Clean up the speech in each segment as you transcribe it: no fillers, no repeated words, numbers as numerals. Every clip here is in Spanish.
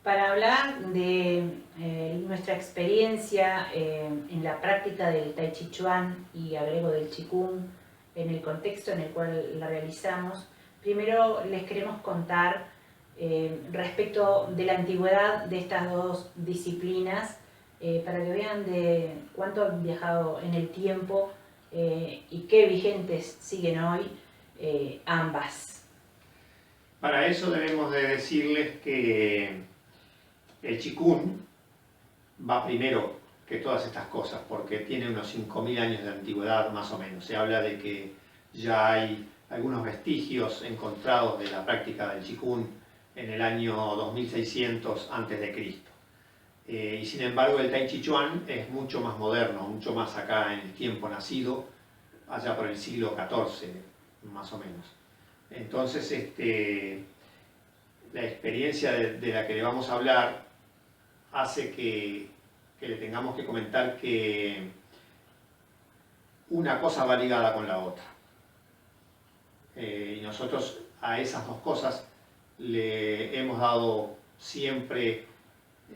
para hablar de nuestra experiencia en la práctica del Tai Chi Chuan y agrego del Qigong en el contexto en el cual la realizamos. Primero les queremos contar respecto de la antigüedad de estas dos disciplinas para que vean de cuánto han viajado en el tiempo y qué vigentes siguen hoy ambas. Para eso debemos de decirles que el Qigong va primero que todas estas cosas, porque tiene unos 5.000 años de antigüedad más o menos. Se habla de que ya hay algunos vestigios encontrados de la práctica del Qigong en el año 2600 a.C. Y sin embargo el Tai Chi Chuan es mucho más moderno, mucho más acá en el tiempo nacido, allá por el siglo XIV más o menos. Entonces la experiencia de la que le vamos a hablar hace que le tengamos que comentar que una cosa va ligada con la otra. Y nosotros a esas dos cosas le hemos dado siempre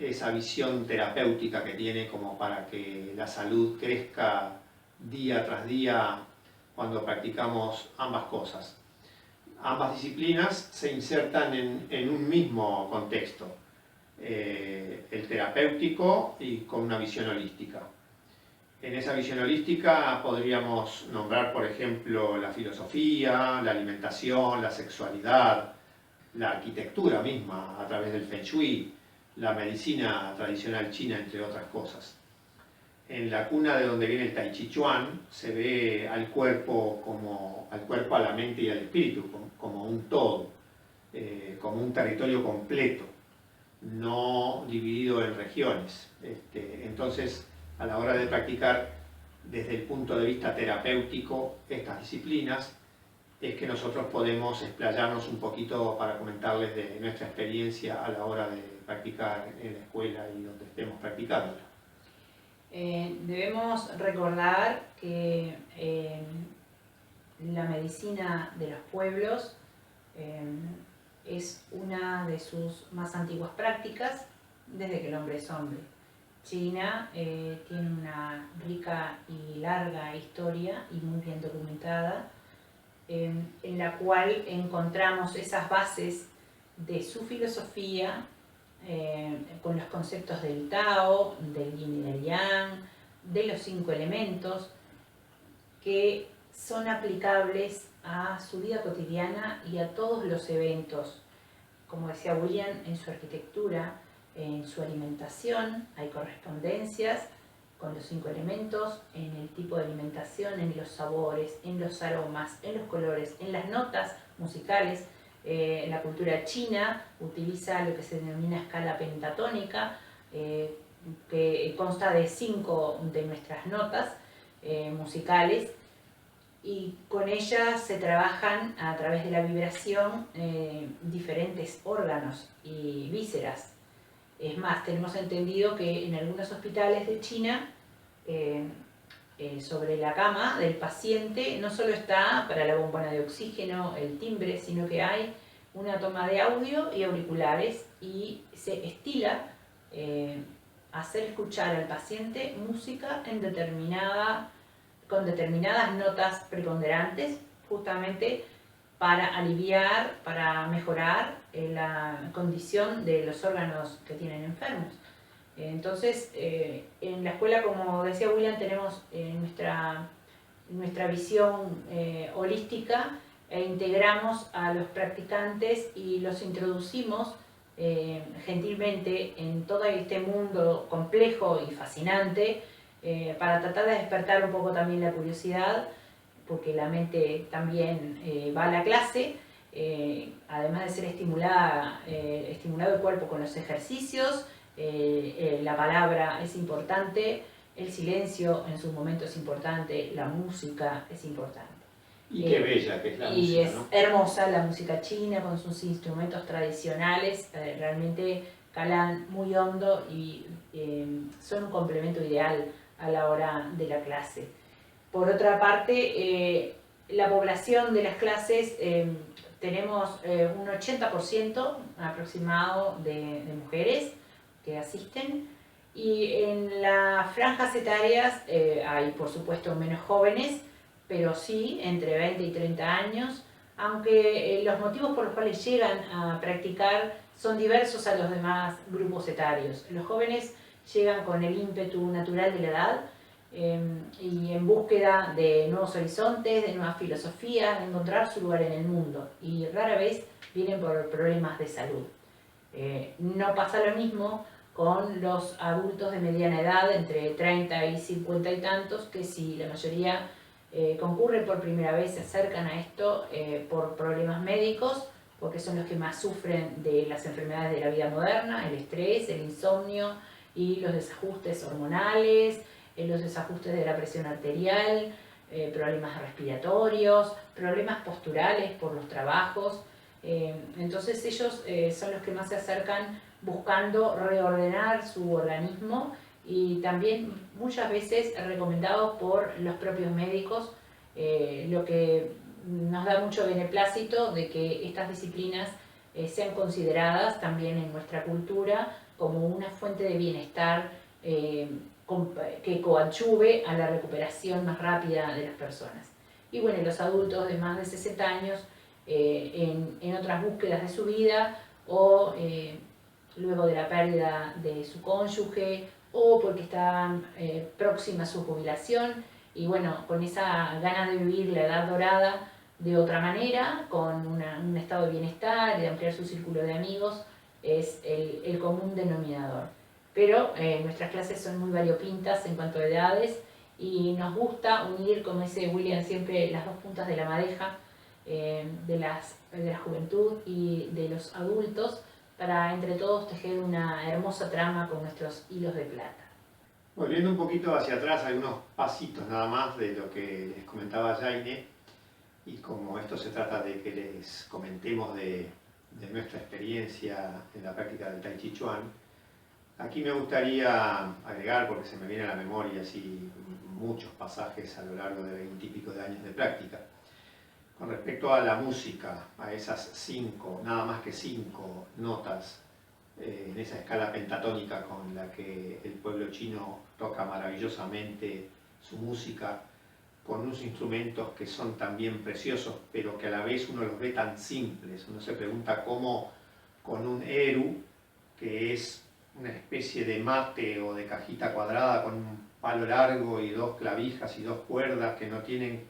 esa visión terapéutica que tiene como para que la salud crezca día tras día cuando practicamos ambas cosas. Ambas disciplinas se insertan en un mismo contexto, el terapéutico y con una visión holística. En esa visión holística podríamos nombrar, por ejemplo, la filosofía, la alimentación, la sexualidad, la arquitectura misma a través del Feng Shui, la medicina tradicional china, entre otras cosas. En la cuna de donde viene el Tai Chi Chuan se ve al cuerpo, a la mente y al espíritu como un todo, como un territorio completo, no dividido en regiones. Entonces, a la hora de practicar desde el punto de vista terapéutico estas disciplinas, es que nosotros podemos explayarnos un poquito para comentarles de nuestra experiencia a la hora de practicar en la escuela y donde estemos practicando. Debemos recordar que la medicina de los pueblos es una de sus más antiguas prácticas desde que el hombre es hombre. China tiene una rica y larga historia y muy bien documentada, en la cual encontramos esas bases de su filosofía con los conceptos del Tao, del Yin y del Yang, de los 5 elementos, que son aplicables a su vida cotidiana y a todos los eventos. Como decía William, en su arquitectura, en su alimentación hay correspondencias con los 5 elementos, en el tipo de alimentación, en los sabores, en los aromas, en los colores, en las notas musicales. La cultura china utiliza lo que se denomina escala pentatónica, que consta de 5 de nuestras notas musicales, y con ellas se trabajan a través de la vibración diferentes órganos y vísceras. Es más, tenemos entendido que en algunos hospitales de China sobre la cama del paciente no solo está para la bombona de oxígeno, el timbre, sino que hay una toma de audio y auriculares, y se estila hacer escuchar al paciente música con determinadas notas preponderantes, justamente para aliviar, para mejorar la condición de los órganos que tienen enfermos. Entonces, en la escuela, como decía William, tenemos nuestra visión holística e integramos a los practicantes y los introducimos gentilmente en todo este mundo complejo y fascinante para tratar de despertar un poco también la curiosidad, porque la mente también va a la clase, además de ser estimulado el cuerpo con los ejercicios. La palabra es importante, el silencio en sus momentos es importante, la música es importante. Y qué bella que es la música, y es ¿no? hermosa la música china con sus instrumentos tradicionales, realmente calan muy hondo y son un complemento ideal a la hora de la clase. Por otra parte, la población de las clases tenemos un 80% aproximado de mujeres que asisten, y en las franjas etarias hay por supuesto menos jóvenes, pero sí entre 20 y 30 años, aunque los motivos por los cuales llegan a practicar son diversos a los demás grupos etarios. Los jóvenes llegan con el ímpetu natural de la edad y en búsqueda de nuevos horizontes, de nuevas filosofías, de encontrar su lugar en el mundo, y rara vez vienen por problemas de salud. No pasa lo mismo con los adultos de mediana edad, entre 30 y 50 y tantos, que si la mayoría concurren por primera vez, se acercan a esto por problemas médicos, porque son los que más sufren de las enfermedades de la vida moderna, el estrés, el insomnio y los desajustes hormonales, los desajustes de la presión arterial, problemas respiratorios, problemas posturales por los trabajos. Entonces ellos son los que más se acercan buscando reordenar su organismo, y también muchas veces recomendados por los propios médicos, lo que nos da mucho beneplácito de que estas disciplinas sean consideradas también en nuestra cultura como una fuente de bienestar que coadyuve a la recuperación más rápida de las personas. Y bueno, los adultos de más de 60 años en otras búsquedas de su vida, o luego de la pérdida de su cónyuge, o porque están próximas a su jubilación, y bueno, con esa gana de vivir la edad dorada de otra manera, con un estado de bienestar y de ampliar su círculo de amigos, es el común denominador. Pero nuestras clases son muy variopintas en cuanto a edades, y nos gusta unir, como dice William siempre, las dos puntas de la madeja, de la juventud y de los adultos, para entre todos tejer una hermosa trama con nuestros hilos de plata. Volviendo un poquito hacia atrás, algunos pasitos nada más de lo que les comentaba Jaime, y como esto se trata de que les comentemos de nuestra experiencia en la práctica del Tai Chi Chuan, aquí me gustaría agregar, porque se me viene a la memoria así muchos pasajes a lo largo de 20 y pico de años de práctica, con respecto a la música, a esas 5, nada más que 5 notas en esa escala pentatónica con la que el pueblo chino toca maravillosamente su música, con unos instrumentos que son también preciosos, pero que a la vez uno los ve tan simples. Uno se pregunta cómo con un eru, que es una especie de mate o de cajita cuadrada con un palo largo y 2 clavijas y 2 cuerdas que no tienen,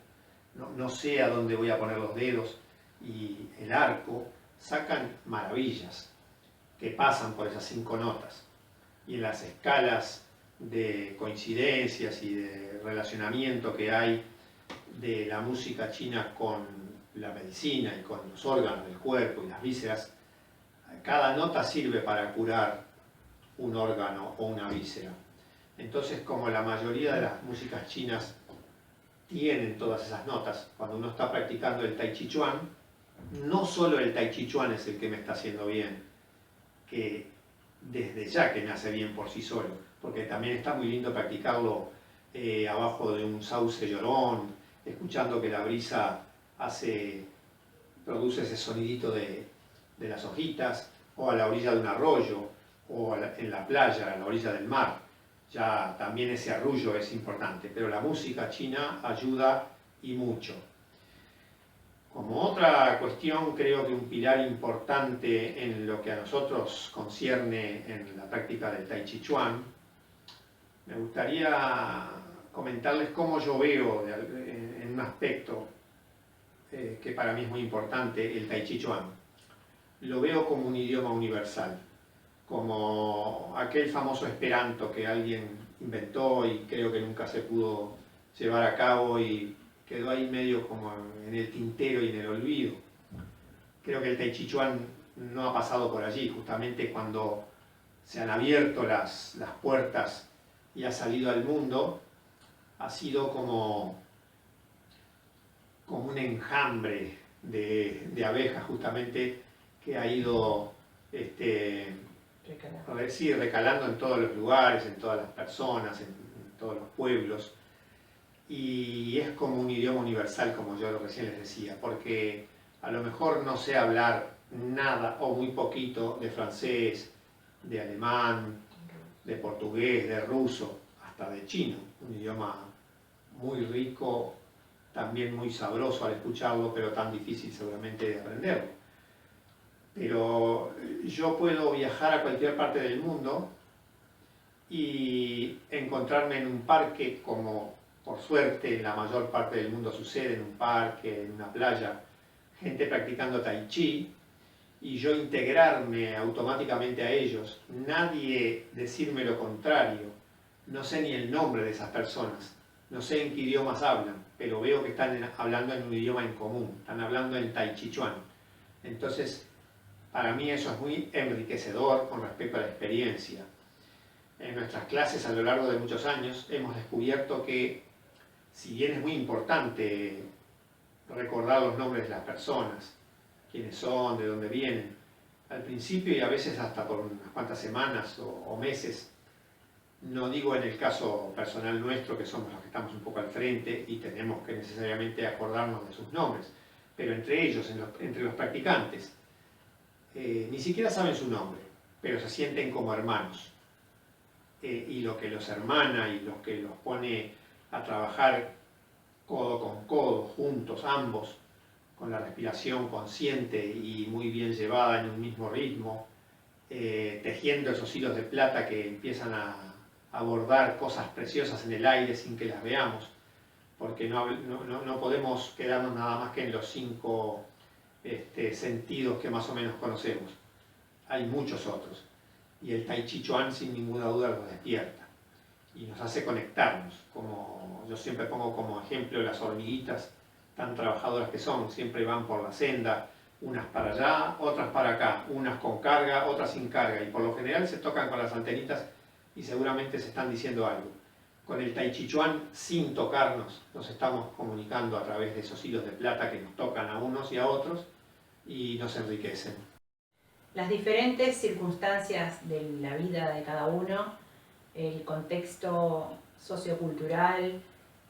no sé a dónde voy a poner los dedos, y el arco, sacan maravillas que pasan por esas 5 notas. Y en las escalas de coincidencias y de relacionamiento que hay de la música china con la medicina y con los órganos del cuerpo y las vísceras, cada nota sirve para curar un órgano o una víscera. Entonces, como la mayoría de las músicas chinas tienen todas esas notas, cuando uno está practicando el Tai Chi Chuan, no solo el Tai Chi Chuan es el que me está haciendo bien, que desde ya que me hace bien por sí solo, porque también está muy lindo practicarlo abajo de un sauce llorón, escuchando que la brisa produce ese sonidito de las hojitas, o a la orilla de un arroyo, o en la playa, a la orilla del mar. Ya también ese arrullo es importante, pero la música china ayuda y mucho. Como otra cuestión, creo que un pilar importante en lo que a nosotros concierne en la práctica del Tai Chi Chuan, me gustaría comentarles cómo yo veo en un aspecto que para mí es muy importante el Tai Chi Chuan. Lo veo como un idioma universal, como aquel famoso Esperanto que alguien inventó y creo que nunca se pudo llevar a cabo y quedó ahí medio como en el tintero y en el olvido. Creo que el Tai Chi Chuan no ha pasado por allí, justamente cuando se han abierto las puertas y ha salido al mundo, ha sido como un enjambre de abejas justamente que ha ido recalando en todos los lugares, en todas las personas, en todos los pueblos. Y es como un idioma universal, como yo recién les decía, porque A lo mejor no sé hablar nada o muy poquito de francés, de alemán, de portugués, de ruso, hasta de chino, un idioma muy rico, también muy sabroso al escucharlo, pero tan difícil seguramente de aprenderlo. Pero yo puedo viajar a cualquier parte del mundo y encontrarme en un parque, como por suerte en la mayor parte del mundo sucede, en un parque, en una playa, gente practicando tai chi, y yo integrarme automáticamente a ellos, nadie decirme lo contrario, no sé ni el nombre de esas personas, no sé en qué idiomas hablan, pero veo que están hablando en un idioma en común, están hablando en Tai Chi Chuan. Entonces, para mí eso es muy enriquecedor con respecto a la experiencia. En nuestras clases a lo largo de muchos años hemos descubierto que, si bien es muy importante recordar los nombres de las personas, quiénes son, de dónde vienen, al principio y a veces hasta por unas cuantas semanas o meses, no digo en el caso personal nuestro, que somos los que estamos un poco al frente y tenemos que necesariamente acordarnos de sus nombres, pero entre ellos, entre los practicantes, ni siquiera saben su nombre, pero se sienten como hermanos. Y lo que los hermana y lo que los pone a trabajar codo con codo, juntos, ambos, con la respiración consciente y muy bien llevada en un mismo ritmo, tejiendo esos hilos de plata que empiezan a abordar cosas preciosas en el aire sin que las veamos, porque no podemos quedarnos nada más que en los 5 sentidos que más o menos conocemos. Hay muchos otros. Y el Tai Chi Chuan sin ninguna duda los despierta y nos hace conectarnos. Como yo siempre pongo como ejemplo las hormiguitas tan trabajadoras que son, siempre van por la senda, unas para allá, otras para acá, unas con carga, otras sin carga, y por lo general se tocan con las antenitas y seguramente se están diciendo algo. Con el Tai Chi Chuan, sin tocarnos, nos estamos comunicando a través de esos hilos de plata que nos tocan a unos y a otros y nos enriquecen. Las diferentes circunstancias de la vida de cada uno, el contexto sociocultural,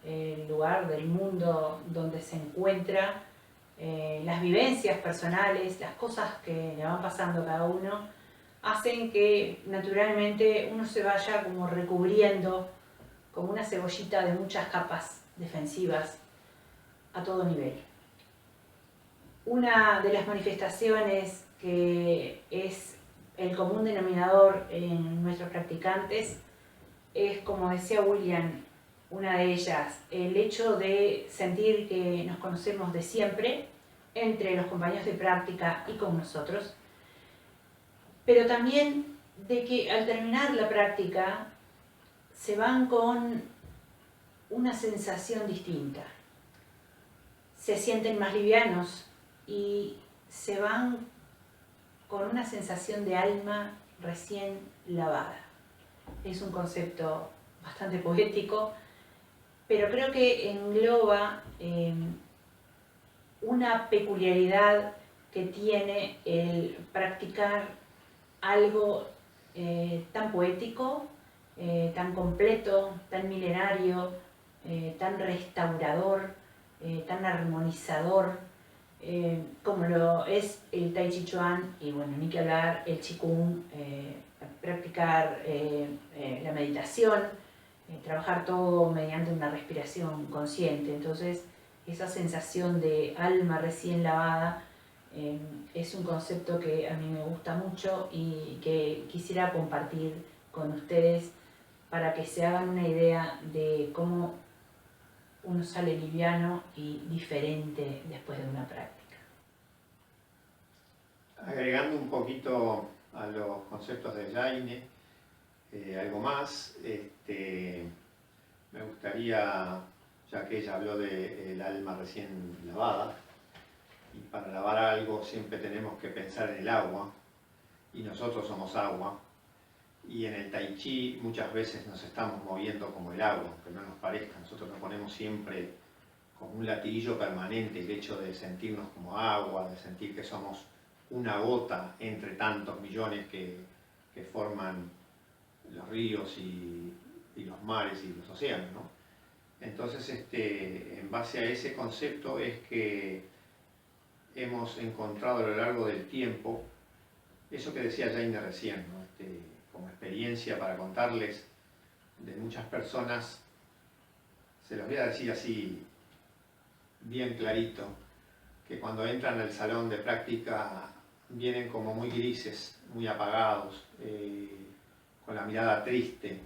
el lugar del mundo donde se encuentra, las vivencias personales, las cosas que le van pasando a cada uno, hacen que naturalmente uno se vaya como recubriendo como una cebollita de muchas capas defensivas a todo nivel. Una de las manifestaciones que es el común denominador en nuestros practicantes es, como decía William, una de ellas, el hecho de sentir que nos conocemos de siempre entre los compañeros de práctica y con nosotros, pero también de que al terminar la práctica se van con una sensación distinta, se sienten más livianos y se van con una sensación de alma recién lavada. Es un concepto bastante poético, pero creo que engloba una peculiaridad que tiene el practicar algo tan poético, tan completo, tan milenario, tan restaurador, tan armonizador, como lo es el Tai Chi Chuan y, bueno, ni que hablar, el Qigong, practicar la meditación, trabajar todo mediante una respiración consciente. Entonces, esa sensación de alma recién lavada es un concepto que a mí me gusta mucho y que quisiera compartir con ustedes para que se hagan una idea de cómo uno sale liviano y diferente después de una práctica. Agregando un poquito a los conceptos de Jaime, algo más, me gustaría, ya que ella habló del alma recién lavada, y para lavar algo siempre tenemos que pensar en el agua, y nosotros somos agua, y en el Tai Chi muchas veces nos estamos moviendo como el agua, aunque no nos parezca. Nosotros nos ponemos siempre como un latiguillo permanente el hecho de sentirnos como agua, de sentir que somos una gota entre tantos millones que forman los ríos y los mares y los océanos, ¿no? Entonces, en base a ese concepto es que hemos encontrado a lo largo del tiempo, eso que decía Jaime recién, ¿no? Como experiencia para contarles de muchas personas, se los voy a decir así bien clarito, que cuando entran al salón de práctica vienen como muy grises, muy apagados, con la mirada triste,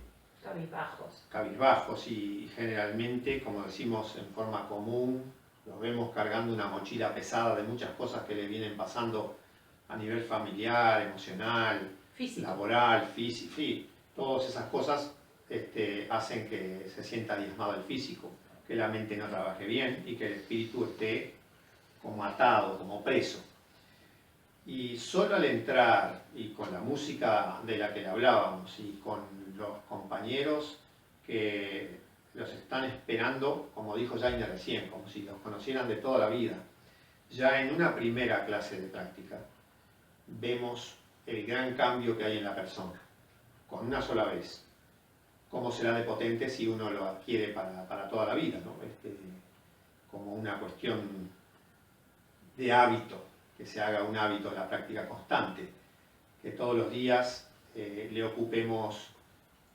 cabizbajos, y generalmente, como decimos en forma común, los vemos cargando una mochila pesada de muchas cosas que le vienen pasando a nivel familiar, emocional, físico, laboral, físico, todas esas cosas hacen que se sienta diezmado el físico, que la mente no trabaje bien y que el espíritu esté como atado, como preso. Y solo al entrar, y con la música de la que le hablábamos, y con los compañeros que los están esperando, como dijo Jaime recién, como si los conocieran de toda la vida, ya en una primera clase de práctica, vemos el gran cambio que hay en la persona, con una sola vez. Cómo será de potente si uno lo adquiere para toda la vida, ¿no? Como una cuestión de hábito, que se haga un hábito de la práctica constante, que todos los días le ocupemos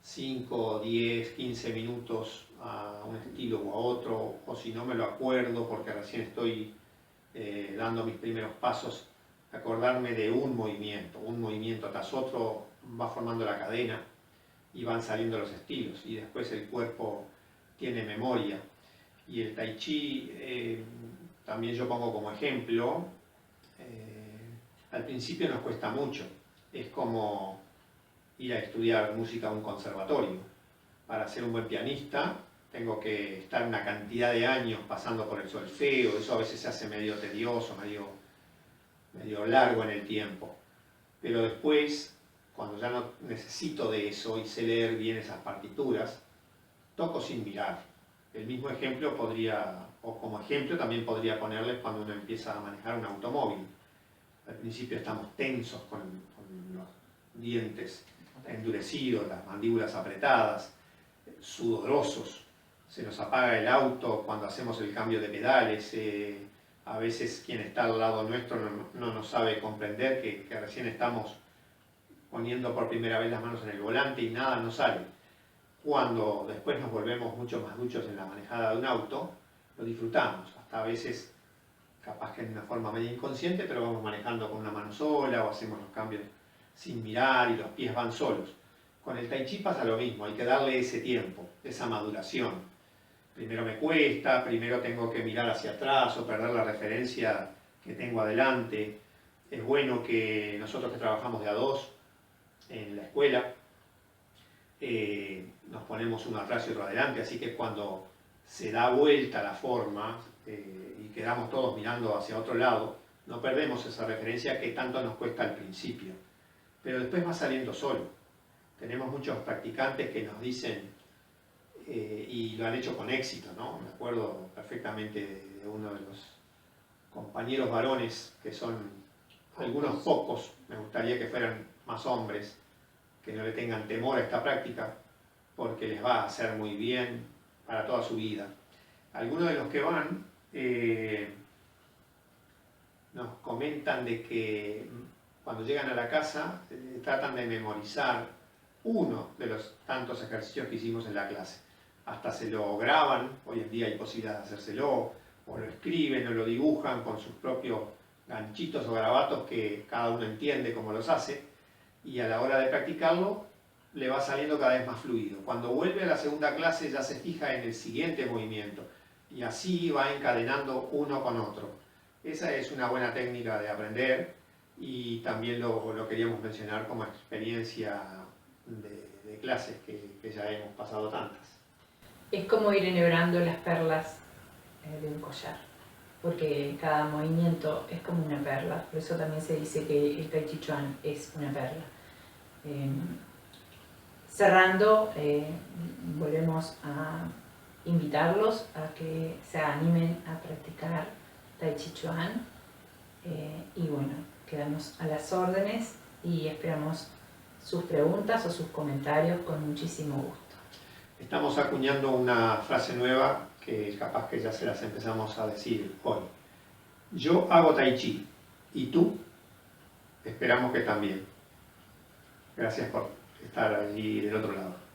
5, 10, 15 minutos a un estilo u a otro, o si no me lo acuerdo porque recién estoy dando mis primeros pasos, acordarme de un movimiento tras otro va formando la cadena y van saliendo los estilos, y después el cuerpo tiene memoria. Y el Tai Chi, también yo pongo como ejemplo, al principio nos cuesta mucho, es como ir a estudiar música a un conservatorio. Para ser un buen pianista tengo que estar una cantidad de años pasando por el solfeo, eso a veces se hace medio tedioso, medio largo en el tiempo. Pero después, cuando ya no necesito de eso y sé leer bien esas partituras, toco sin mirar. El mismo ejemplo o como ejemplo también podría ponerles cuando uno empieza a manejar un automóvil. Al principio estamos tensos con los dientes endurecidos, las mandíbulas apretadas, sudorosos. Se nos apaga el auto cuando hacemos el cambio de pedales. A veces quien está al lado nuestro no nos sabe comprender que recién estamos poniendo por primera vez las manos en el volante y nada nos sale. Cuando después nos volvemos mucho más duchos en la manejada de un auto, lo disfrutamos, hasta a veces capaz que en una forma medio inconsciente, pero vamos manejando con una mano sola o hacemos los cambios sin mirar y los pies van solos. Con el Tai Chi pasa lo mismo, hay que darle ese tiempo, esa maduración. Primero me cuesta, primero tengo que mirar hacia atrás o perder la referencia que tengo adelante. Es bueno que nosotros que trabajamos de a dos en la escuela, nos ponemos uno atrás y otro adelante, así que cuando se da vuelta la forma y quedamos todos mirando hacia otro lado, no perdemos esa referencia que tanto nos cuesta al principio, pero después va saliendo solo. Tenemos muchos practicantes que nos dicen, y lo han hecho con éxito, ¿no? Me acuerdo perfectamente de uno de los compañeros varones, que son algunos pocos, me gustaría que fueran más hombres, que no le tengan temor a esta práctica, porque les va a hacer muy bien para toda su vida. Algunos de los que van nos comentan de que cuando llegan a la casa tratan de memorizar uno de los tantos ejercicios que hicimos en la clase. Hasta se lo graban, hoy en día hay posibilidad de hacérselo, o lo escriben o lo dibujan con sus propios ganchitos o garabatos que cada uno entiende cómo los hace, y a la hora de practicarlo le va saliendo cada vez más fluido. Cuando vuelve a la segunda clase ya se fija en el siguiente movimiento y así va encadenando uno con otro. Esa es una buena técnica de aprender y también lo queríamos mencionar como experiencia de clases que ya hemos pasado tantas. Es como ir enhebrando las perlas de un collar, porque cada movimiento es como una perla, por eso también se dice que el Tai Chi Chuan es una perla. Cerrando, volvemos a invitarlos a que se animen a practicar Tai Chi Chuan y bueno, quedamos a las órdenes y esperamos sus preguntas o sus comentarios con muchísimo gusto. Estamos acuñando una frase nueva que capaz que ya se las empezamos a decir hoy. Yo hago tai chi. ¿Y tú? Esperamos que también. Gracias por estar allí del otro lado.